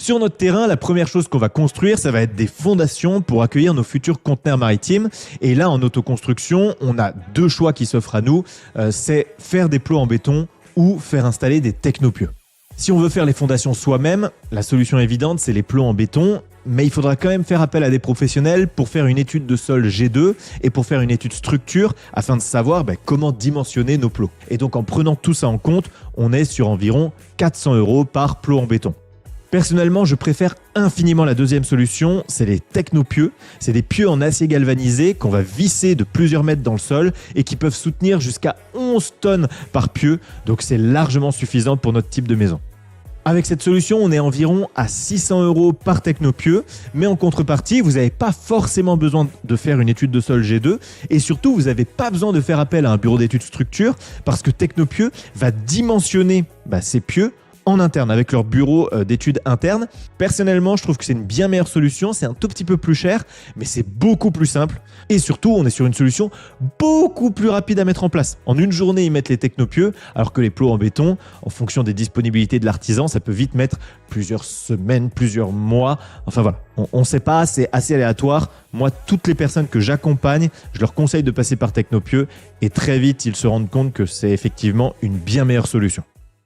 Sur notre terrain, la première chose qu'on va construire, ça va être des fondations pour accueillir nos futurs conteneurs maritimes. Et là, en autoconstruction, on a deux choix qui s'offrent à nous. C'est faire des plots en béton ou faire installer des technopieux. Si on veut faire les fondations soi-même, la solution évidente, c'est les plots en béton. Mais il faudra quand même faire appel à des professionnels pour faire une étude de sol G2 et pour faire une étude structure afin de savoir comment dimensionner nos plots. Et donc en prenant tout ça en compte, on est sur environ 400 € par plot en béton. Personnellement, je préfère infiniment la deuxième solution, c'est les technopieux. C'est des pieux en acier galvanisé qu'on va visser de plusieurs mètres dans le sol et qui peuvent soutenir jusqu'à 11 tonnes par pieu. Donc c'est largement suffisant pour notre type de maison. Avec cette solution, on est environ à 600 € par technopieux, mais en contrepartie, vous n'avez pas forcément besoin de faire une étude de sol G2 et surtout, vous n'avez pas besoin de faire appel à un bureau d'études structure parce que Technopieux va dimensionner ces pieux en interne, avec leur bureau d'études interne. Personnellement, je trouve que c'est une bien meilleure solution. C'est un tout petit peu plus cher, mais c'est beaucoup plus simple. Et surtout, on est sur une solution beaucoup plus rapide à mettre en place. En une journée, ils mettent les technopieux, alors que les plots en béton, en fonction des disponibilités de l'artisan, ça peut vite mettre plusieurs semaines, plusieurs mois. Enfin voilà, on ne sait pas, c'est assez aléatoire. Moi, toutes les personnes que j'accompagne, je leur conseille de passer par Technopieux et très vite, ils se rendent compte que c'est effectivement une bien meilleure solution.